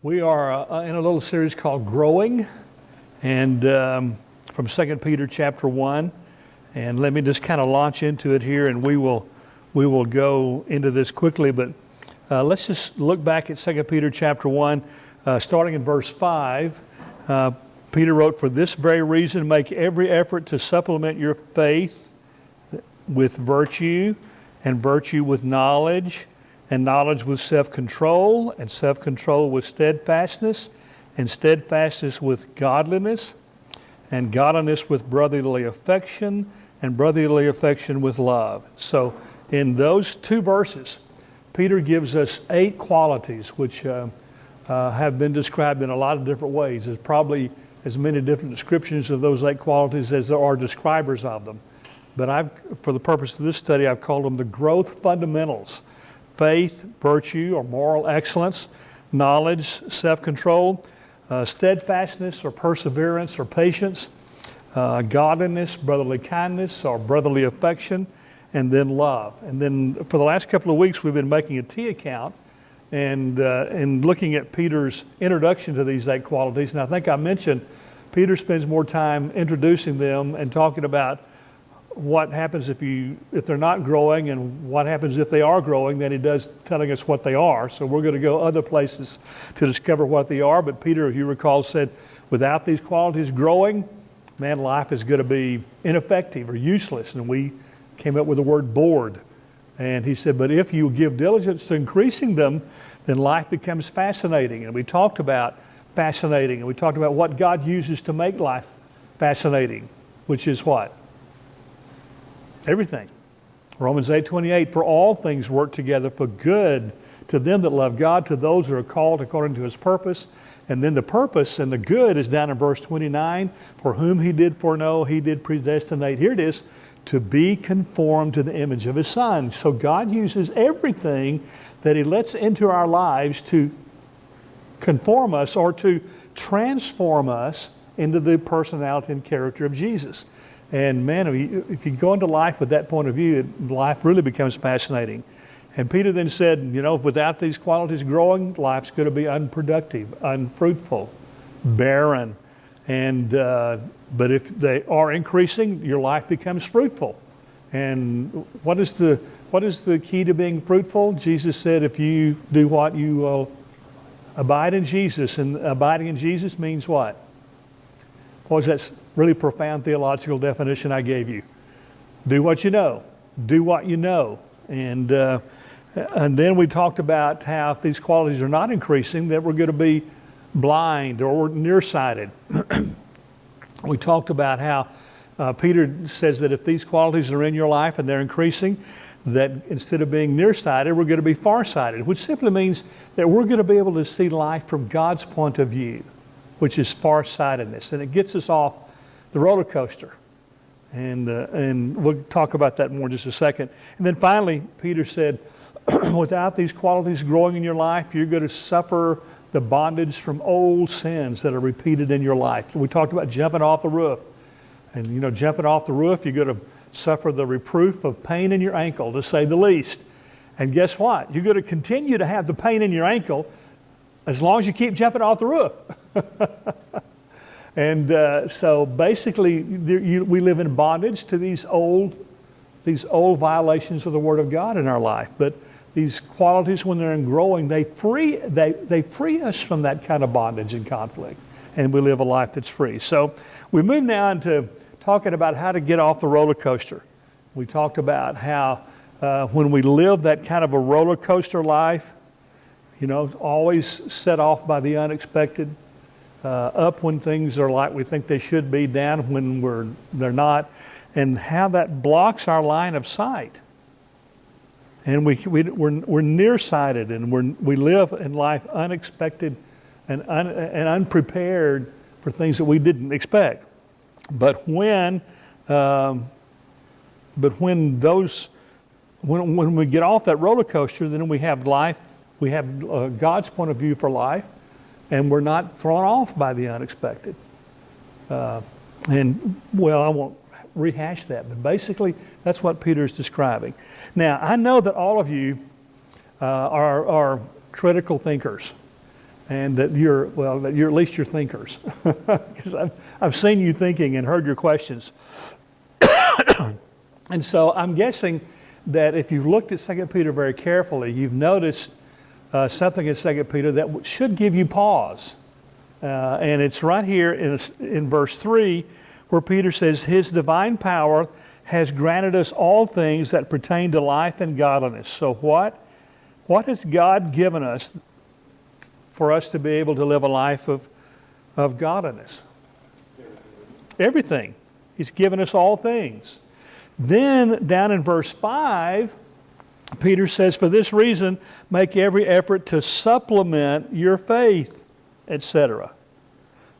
We are in a little series called Growing, and from 2 Peter chapter 1. And let me just kind of launch into it here, and we will go into this quickly. But let's just look back at 2 Peter chapter 1, starting in verse 5. Peter wrote, "For this very reason, make every effort to supplement your faith with virtue, and virtue with knowledge, and knowledge with self-control, and self-control with steadfastness, and steadfastness with godliness, and godliness with brotherly affection, and brotherly affection with love." So in those two verses, Peter gives us 8 qualities which have been described in a lot of different ways. There's probably as many different descriptions of those 8 qualities as there are describers of them. But for the purpose of this study, I've called them the growth fundamentals: faith, virtue, or moral excellence; knowledge, self-control; steadfastness, or perseverance, or patience; godliness, brotherly kindness, or brotherly affection; and then love. And then for the last couple of weeks, we've been making a T account and looking at Peter's introduction to these 8 qualities. And I think I mentioned Peter spends more time introducing them and talking about what happens if they're not growing, and what happens if they are growing, than he does telling us what they are. So we're going to go other places to discover what they are. But Peter, if you recall, said without these qualities growing, man, life is going to be ineffective or useless. And we came up with the word bored. And he said, but if you give diligence to increasing them, then life becomes fascinating. And we talked about fascinating, and we talked about what God uses to make life fascinating, which is what? Everything. Romans 8:28, "For all things work together for good to them that love God, to those that are called according to his purpose." And then the purpose and the good is down in verse 29, "For whom he did foreknow, he did predestinate." Here it is, "to be conformed to the image of his Son." So God uses everything that he lets into our lives to conform us or to transform us into the personality and character of Jesus. And man, if you go into life with that point of view, life really becomes fascinating. And Peter then said, without these qualities growing, life's going to be unproductive, unfruitful, barren. And but if they are increasing, your life becomes fruitful. And what is the key to being fruitful? Jesus said, if you do what? You will abide in Jesus. And abiding in Jesus means what? What was that really profound theological definition I gave you? Do what you know. Do what you know. And then we talked about how if these qualities are not increasing, that we're going to be blind or nearsighted. We talked about how Peter says that if these qualities are in your life and they're increasing, that instead of being nearsighted, we're going to be farsighted, which simply means that we're going to be able to see life from God's point of view, which is farsightedness. And it gets us off the roller coaster. And we'll talk about that more in just a second. And then finally, Peter said, without these qualities growing in your life, you're going to suffer the bondage from old sins that are repeated in your life. We talked about jumping off the roof. And jumping off the roof, you're going to suffer the reproof of pain in your ankle, to say the least. And guess what? You're going to continue to have the pain in your ankle as long as you keep jumping off the roof. And so basically, we live in bondage to these old violations of the Word of God in our life. But these qualities, when they're in growing, they free us from that kind of bondage and conflict, and we live a life that's free. So we move now into talking about how to get off the roller coaster. We talked about how when we live that kind of a roller coaster life, always set off by the unexpected, up when things are like we think they should be, down when they're not, and how that blocks our line of sight. And we're nearsighted, and we live in life unexpected and unprepared for things that we didn't expect. But when we get off that roller coaster, then we have life. We have God's point of view for life, and we're not thrown off by the unexpected. I won't rehash that, but basically that's what Peter's describing. Now, I know that all of you are critical thinkers. and that you're at least you're thinkers, because I've seen you thinking and heard your questions. And so I'm guessing that if you've looked at 2 Peter very carefully, you've noticed something in 2 Peter that should give you pause. And it's right here in verse 3, where Peter says, His divine power has granted us all things that pertain to life and godliness. So what has God given us for us to be able to live a life of godliness? Everything. He's given us all things. Then down in verse 5, Peter says, for this reason, make every effort to supplement your faith, etc.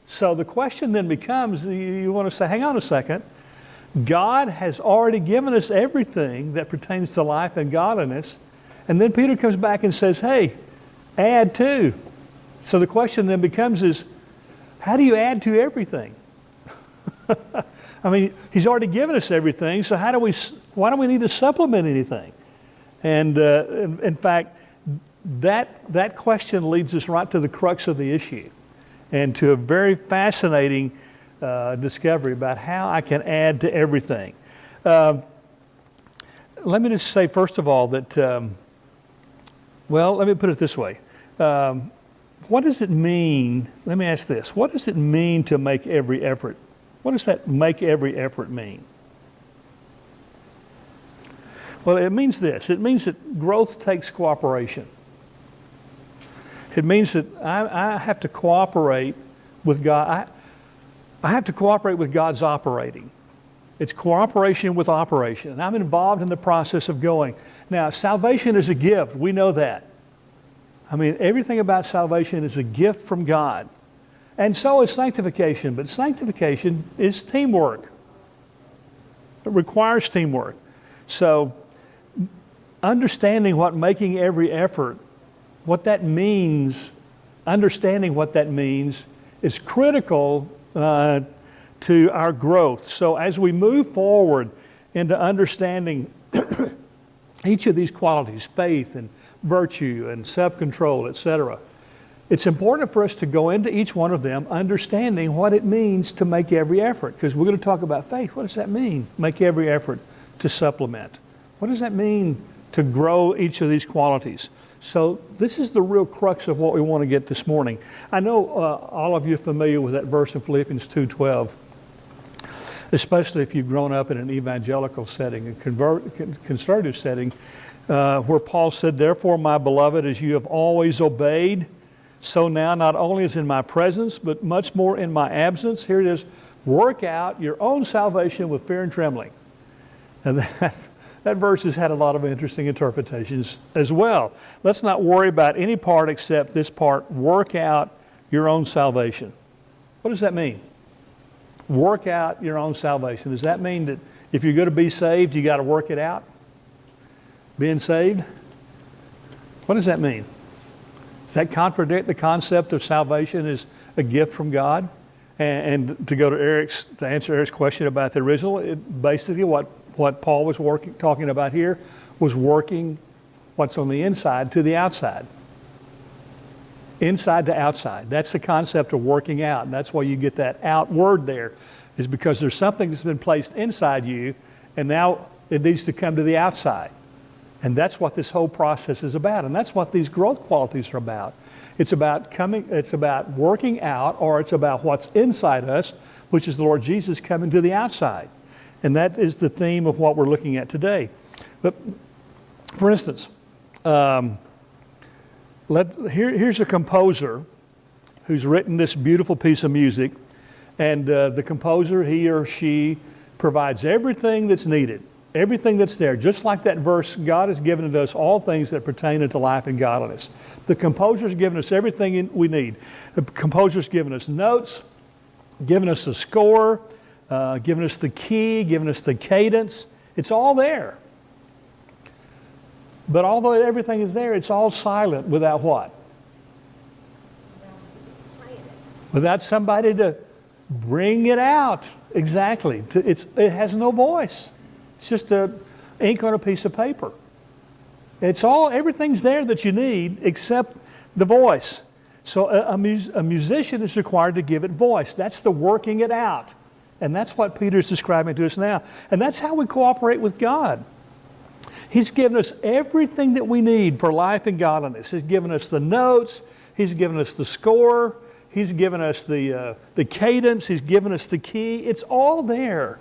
So the question then becomes, you want to say, hang on a second. God has already given us everything that pertains to life and godliness. And then Peter comes back and says, hey, add to. So the question then becomes is, how do you add to everything? I mean, He's already given us everything, so why do we need to supplement anything? And in fact, that question leads us right to the crux of the issue and to a very fascinating discovery about how I can add to everything. Let me just say, first of all, that, let me put it this way. What does it mean? Let me ask this. What does it mean to make every effort? What does that make every effort mean? Well, it means this. It means that growth takes cooperation. It means that I have to cooperate with God. I have to cooperate with God's operating. It's cooperation with operation. And I'm involved in the process of going. Now, salvation is a gift. We know that. I mean, everything about salvation is a gift from God. And so is sanctification. But sanctification is teamwork. It requires teamwork. So, understanding what making every effort, what that means, understanding what that means is critical to our growth. So as we move forward into understanding each of these qualities, faith and virtue and self-control, etc., it's important for us to go into each one of them understanding what it means to make every effort. Because we're going to talk about faith. What does that mean? Make every effort to supplement. What does that mean to grow each of these qualities? So this is the real crux of what we want to get this morning. I know all of you are familiar with that verse in Philippians 2:12, especially if you've grown up in an evangelical setting, a conservative setting, where Paul said, therefore, my beloved, as you have always obeyed, so now not only as in my presence, but much more in my absence. Here it is, work out your own salvation with fear and trembling. And that verse has had a lot of interesting interpretations as well. Let's not worry about any part except this part, work out your own salvation. What does that mean? Work out your own salvation. Does that mean that if you're going to be saved, you got to work it out? Being saved? What does that mean? Does that contradict the concept of salvation as a gift from God? And to go to answer Eric's question about the original, basically what Paul was talking about here was working what's on the inside to the outside. Inside to outside. That's the concept of working out. And that's why you get that out word there, is because there's something that's been placed inside you, and now it needs to come to the outside. And that's what this whole process is about. And that's what these growth qualities are about. It's about working out, or it's about what's inside us, which is the Lord Jesus coming to the outside. And that is the theme of what we're looking at today. But, for instance, here's a composer who's written this beautiful piece of music. And the composer, he or she, provides everything that's needed. Everything that's there. Just like that verse, God has given to us all things that pertain unto life and godliness. The composer's given us everything we need. The composer's given us notes, given us the score, given us the key, given us the cadence. It's all there. But although everything is there, it's all silent without what? Without somebody to bring it out. Exactly. It has no voice. It's just ink on a piece of paper. Everything's there that you need except the voice. So a musician is required to give it voice. That's the working it out. And that's what Peter's describing to us now. And that's how we cooperate with God. He's given us everything that we need for life and godliness. He's given us the notes. He's given us the score. He's given us the cadence. He's given us the key. It's all there.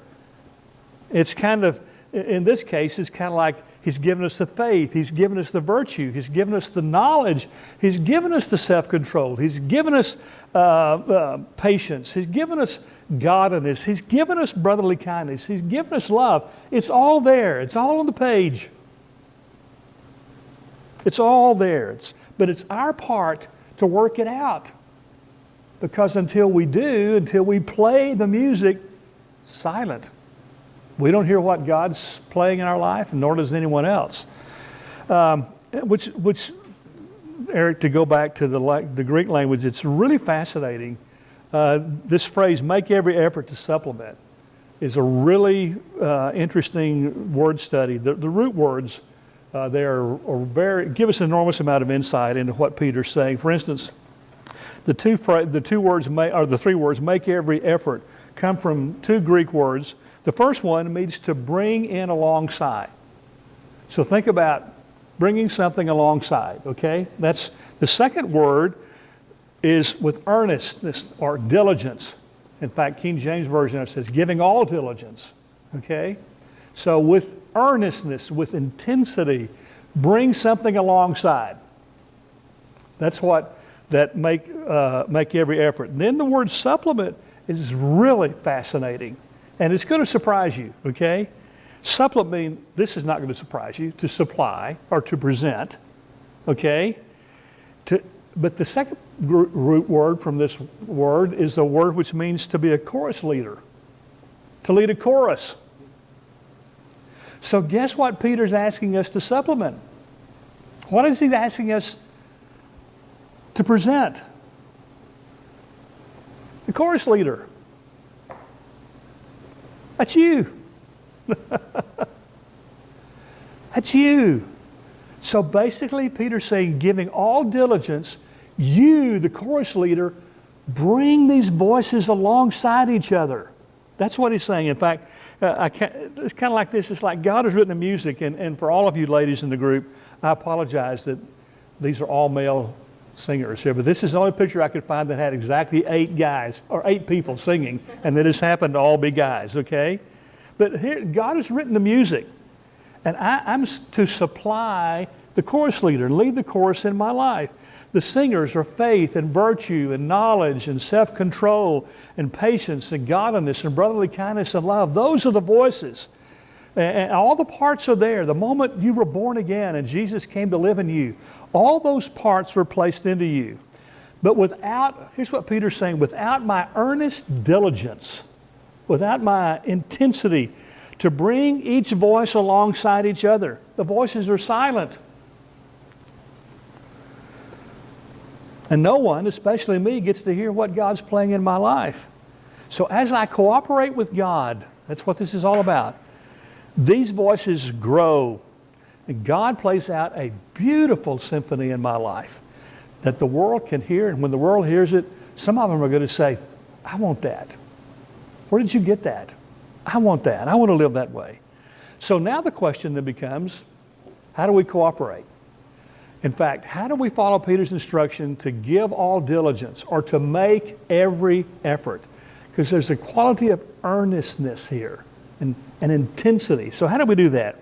It's kind of, in this case, it's kind of like He's given us the faith. He's given us the virtue. He's given us the knowledge. He's given us the self-control. He's given us patience. He's given us godliness. He's given us brotherly kindness. He's given us love. It's all there. It's all on the page. It's all there. But it's our part to work it out. Because until we do, until we play the music, silent. We don't hear what God's playing in our life, nor does anyone else. Which, Eric, to go back to the Greek language, it's really fascinating. This phrase, make every effort to supplement, is a really interesting word study. The root words there are give us an enormous amount of insight into what Peter's saying. For instance, the three words, make every effort, come from two Greek words. The first one means to bring in alongside. So think about bringing something alongside, okay? That's the second word is with earnestness or diligence. In fact, King James Version says giving all diligence, okay? So with earnestness, with intensity, bring something alongside. That's what that make every effort. And then the word supplement is really fascinating. And it's going to surprise you, okay? Supplement, this is not going to surprise you, to supply or to present, okay? But the second root word from this word is a word which means to be a chorus leader, to lead a chorus. So guess what Peter's asking us to supplement? What is he asking us to present? The chorus leader. That's you. That's you. So basically, Peter's saying, giving all diligence, you, the chorus leader, bring these voices alongside each other. That's what he's saying. In fact, it's kind of like this. It's like God has written the music, and for all of you ladies in the group, I apologize that these are all male singers here, but this is the only picture I could find that had exactly 8 guys or 8 people singing, and that has happened to all be guys, okay? But here, God has written the music, and I'm to supply the chorus leader, lead the chorus in my life. The singers are faith and virtue and knowledge and self-control and patience and godliness and brotherly kindness and love. Those are the voices. And all the parts are there. The moment you were born again and Jesus came to live in you, all those parts were placed into you. But here's what Peter's saying, without my earnest diligence, without my intensity to bring each voice alongside each other, the voices are silent. And no one, especially me, gets to hear what God's playing in my life. So as I cooperate with God, that's what this is all about, these voices grow. And God plays out a beautiful symphony in my life that the world can hear. And when the world hears it, some of them are going to say, I want that. Where did you get that? I want that. I want to live that way. So now the question then becomes, how do we cooperate? In fact, how do we follow Peter's instruction to give all diligence or to make every effort? Because there's a quality of earnestness here and intensity. So how do we do that?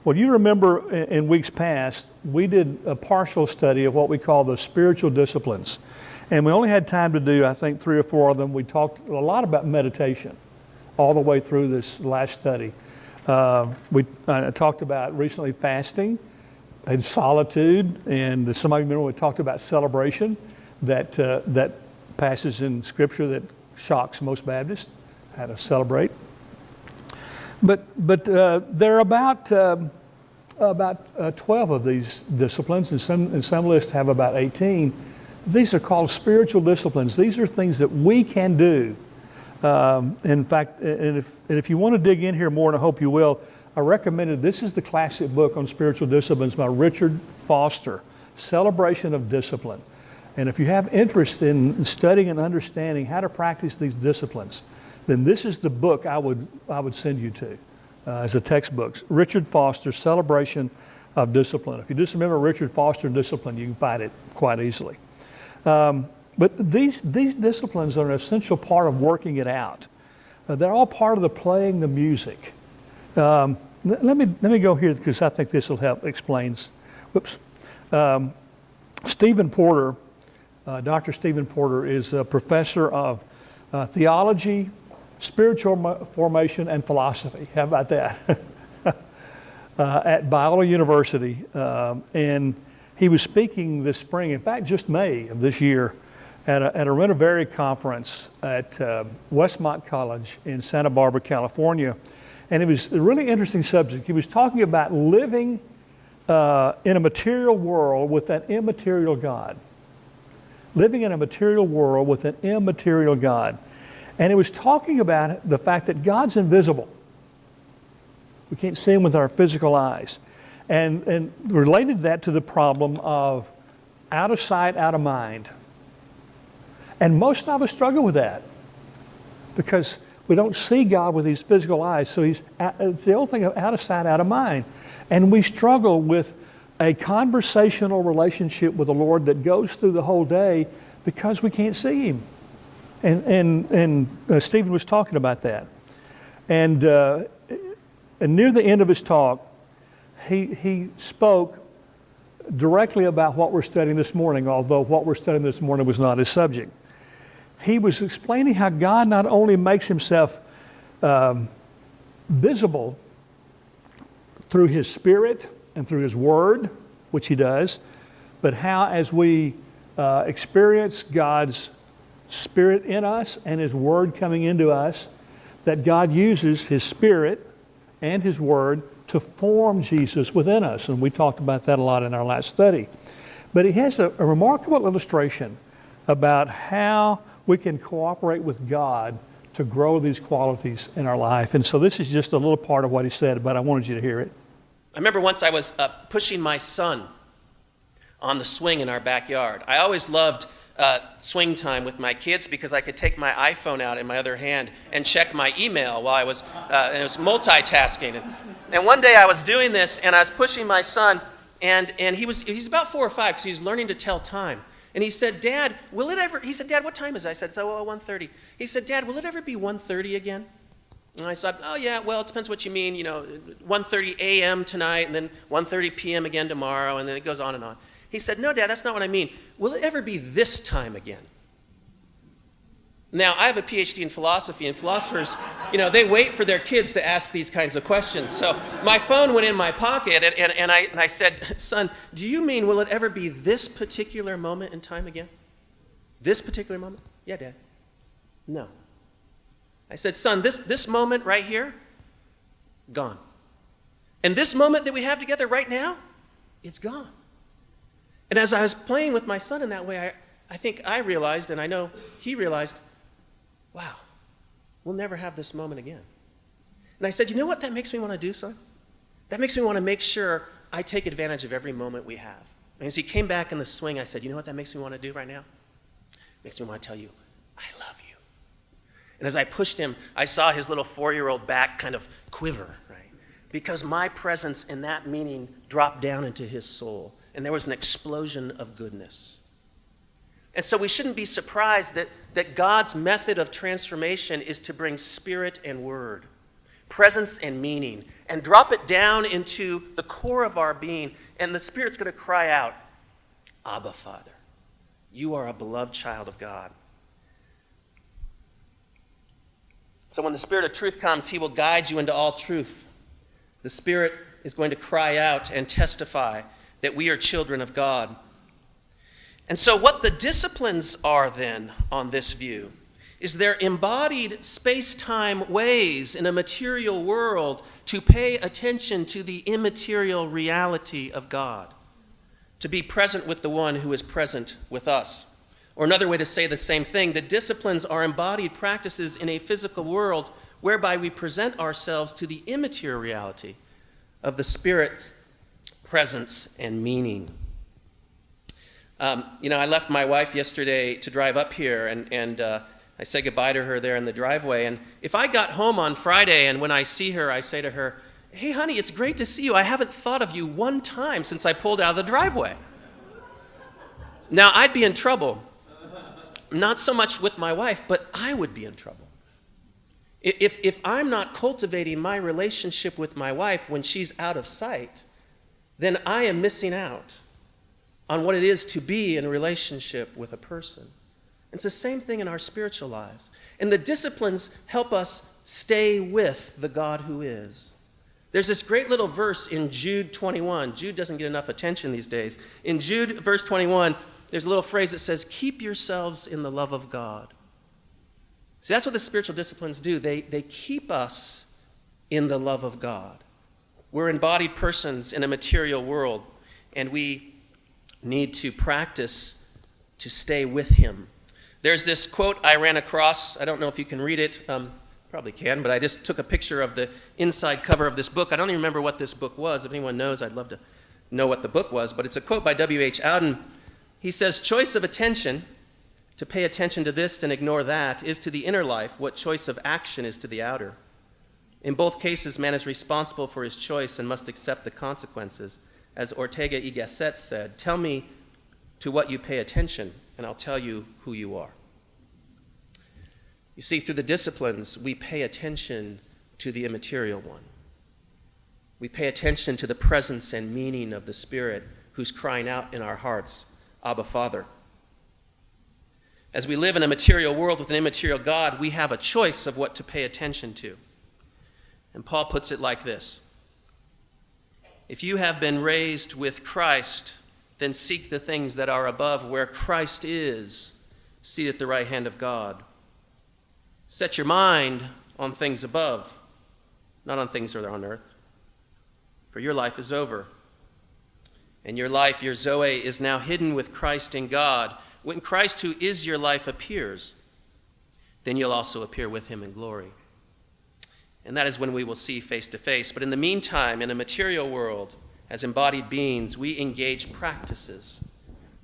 Well, you remember in weeks past, we did a partial study of what we call the spiritual disciplines. And we only had time to do, I think, 3 or 4 of them. We talked a lot about meditation all the way through this last study. We talked about recently fasting and solitude. And some of you remember we talked about celebration, that passage in Scripture that shocks most Baptists, how to celebrate. But there are about 12 of these disciplines, and some lists have about 18. These are called spiritual disciplines. These are things that we can do. In fact, and if you want to dig in here more, and I hope you will, I recommended, this is the classic book on spiritual disciplines by Richard Foster, Celebration of Discipline. And if you have interest in studying and understanding how to practice these disciplines, then this is the book I would send you to as a textbook. Richard Foster's Celebration of Discipline. If you just remember Richard Foster Discipline, you can find it quite easily. But these disciplines are an essential part of working it out. They're all part of the playing the music. Let me go here because I think this will help explains. Stephen Porter, Dr. Stephen Porter is a professor of theology, spiritual formation, and philosophy. How about that? At Biola University. And he was speaking this spring, in fact, just May of this year, at a Renovare conference at Westmont College in Santa Barbara, California. And it was a really interesting subject. He was talking about living in a material world with an immaterial God. Living in a material world with an immaterial God. And it was talking about the fact that God's invisible. We can't see him with our physical eyes. And related that to the problem of out of sight, out of mind. And most of us struggle with that because we don't see God with these physical eyes. So it's the old thing of out of sight, out of mind. And we struggle with a conversational relationship with the Lord that goes through the whole day because we can't see him. And Stephen was talking about that. And near the end of his talk, he spoke directly about what we're studying this morning, although what we're studying this morning was not his subject. He was explaining how God not only makes himself visible through his Spirit and through his Word, which he does, but how as we experience God's Spirit in us and his Word coming into us, that God uses his Spirit and his Word to form Jesus within us. And we talked about that a lot in our last study. But he has a remarkable illustration about how we can cooperate with God to grow these qualities in our life. And so this is just a little part of what he said, but I wanted you to hear it. I remember once I was pushing my son on the swing in our backyard. I always loved swing time with my kids because I could take my iPhone out in my other hand and check my email while I was, and it was multitasking. And one day I was doing this and I was pushing my son, and he's about 4 or 5 because he's learning to tell time. And he said, Dad, will it ever, he said, Dad, what time is it? I said, it's 1:30. He said, Dad, will it ever be 1:30 again? And I said, oh yeah, well, it depends what you mean, 1:30 a.m. tonight, and then 1:30 p.m. again tomorrow, and then it goes on and on. He said, no, Dad, that's not what I mean. Will it ever be this time again? Now, I have a PhD in philosophy, and philosophers, they wait for their kids to ask these kinds of questions. So my phone went in my pocket, and I said, son, do you mean will it ever be this particular moment in time again? This particular moment? Yeah, Dad. No. I said, son, this moment right here, gone. And this moment that we have together right now, it's gone. And as I was playing with my son in that way, I think I realized, and I know he realized, wow, we'll never have this moment again. And I said, you know what that makes me want to do, son? That makes me want to make sure I take advantage of every moment we have. And as he came back in the swing, I said, you know what that makes me want to do right now? It makes me want to tell you, I love you. And as I pushed him, I saw his little 4-year-old back kind of quiver, right? Because my presence and that meaning dropped down into his soul. And there was an explosion of goodness. And so we shouldn't be surprised that God's method of transformation is to bring Spirit and Word, presence and meaning, and drop it down into the core of our being. And the Spirit's going to cry out, Abba, Father, you are a beloved child of God. So when the Spirit of truth comes, he will guide you into all truth. The Spirit is going to cry out and testify that we are children of God. And so what the disciplines are then on this view is they're embodied space-time ways in a material world to pay attention to the immaterial reality of God, to be present with the one who is present with us. Or another way to say the same thing, the disciplines are embodied practices in a physical world whereby we present ourselves to the immaterial reality of the Spirit's presence and meaning. I left my wife yesterday to drive up here, and I said goodbye to her there in the driveway. And if I got home on Friday and when I see her, I say to her, "Hey, honey, it's great to see you. I haven't thought of you one time since I pulled out of the driveway." Now, I'd be in trouble. Not so much with my wife, but I would be in trouble. If I'm not cultivating my relationship with my wife when she's out of sight, then I am missing out on what it is to be in a relationship with a person. It's the same thing in our spiritual lives. And the disciplines help us stay with the God who is. There's this great little verse in Jude 21. Jude doesn't get enough attention these days. In Jude, verse 21, there's a little phrase that says, "Keep yourselves in the love of God." See, that's what the spiritual disciplines do. They keep us in the love of God. We're embodied persons in a material world, and we need to practice to stay with Him. There's this quote I ran across. I don't know if you can read it. Probably can, but I just took a picture of the inside cover of this book. I don't even remember what this book was. If anyone knows, I'd love to know what the book was. But it's a quote by W.H. Auden. He says, "Choice of attention, to pay attention to this and ignore that, is to the inner life what choice of action is to the outer. In both cases, man is responsible for his choice and must accept the consequences. As Ortega y Gasset said, 'Tell me to what you pay attention, and I'll tell you who you are.'" You see, through the disciplines, we pay attention to the immaterial one. We pay attention to the presence and meaning of the Spirit who's crying out in our hearts, "Abba, Father." As we live in a material world with an immaterial God, we have a choice of what to pay attention to. And Paul puts it like this: "If you have been raised with Christ, then seek the things that are above, where Christ is, seated at the right hand of God. Set your mind on things above, not on things that are on earth. For your life is over. And your life, your Zoe, is now hidden with Christ in God. When Christ, who is your life, appears, then you'll also appear with him in glory. And that is when we will see face to face. But in the meantime, in a material world, as embodied beings, we engage practices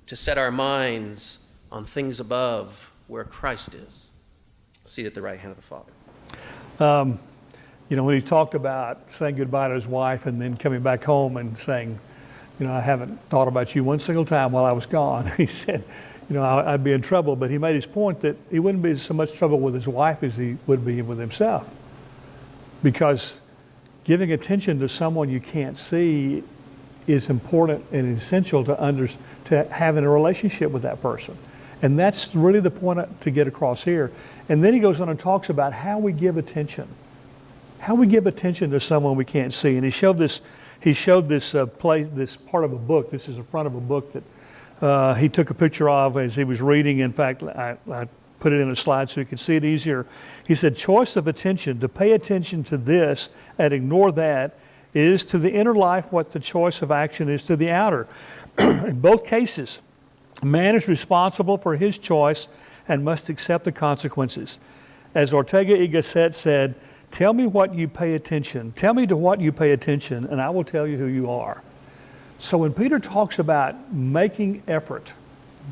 to set our minds on things above, where Christ is, seated at the right hand of the Father." When he talked about saying goodbye to his wife and then coming back home and saying, "I haven't thought about you one single time while I was gone," he said, I'd be in trouble. But he made his point that he wouldn't be so much trouble with his wife as he would be with himself. Because giving attention to someone you can't see is important and essential to having a relationship with that person. And that's really the point to get across here. And then he goes on and talks about how we give attention. How we give attention to someone we can't see. And he showed this part of a book. This is the front of a book that he took a picture of as he was reading. In fact, I put it in a slide so you could see it easier. He said, "Choice of attention, to pay attention to this and ignore that, is to the inner life what the choice of action is to the outer." In both cases, man is responsible for his choice and must accept the consequences. As Ortega y Gasset said, "Tell me what you pay attention. Tell me to what you pay attention, and I will tell you who you are." So when Peter talks about making effort,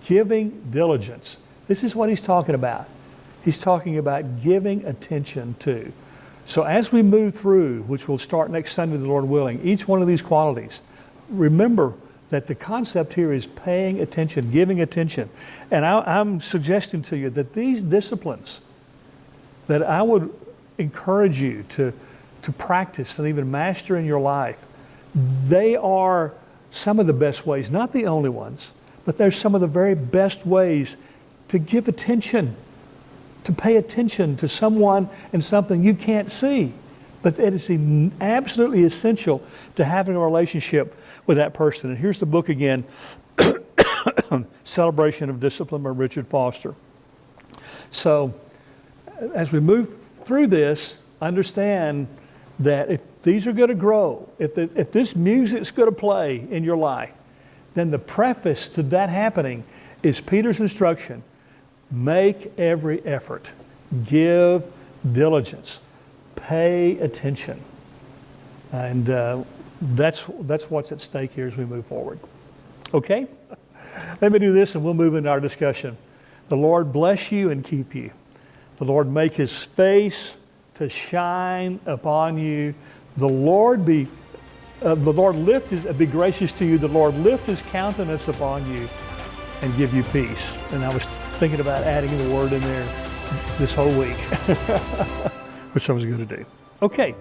giving diligence, this is what he's talking about. He's talking about giving attention to. So as we move through, which will start next Sunday, the Lord willing, each one of these qualities, remember that the concept here is paying attention, giving attention. And I'm suggesting to you that these disciplines that I would encourage you to practice and even master in your life, they are some of the best ways, not the only ones, but they're some of the very best ways to give attention, to pay attention to someone and something you can't see. But it is absolutely essential to having a relationship with that person. And here's the book again, Celebration of Discipline by Richard Foster. So as we move through this, understand that if these are going to grow, if this music's going to play in your life, then the preface to that happening is Peter's instruction: make every effort, give diligence, pay attention. And that's what's at stake here as we move forward. Okay? Let me do this and we'll move into our discussion. The Lord bless you and keep you. The Lord make his face to shine upon you. The Lord be gracious to you. The Lord lift his countenance upon you and give you peace. And I was thinking about adding the word in there this whole week, which I was going to do. Okay.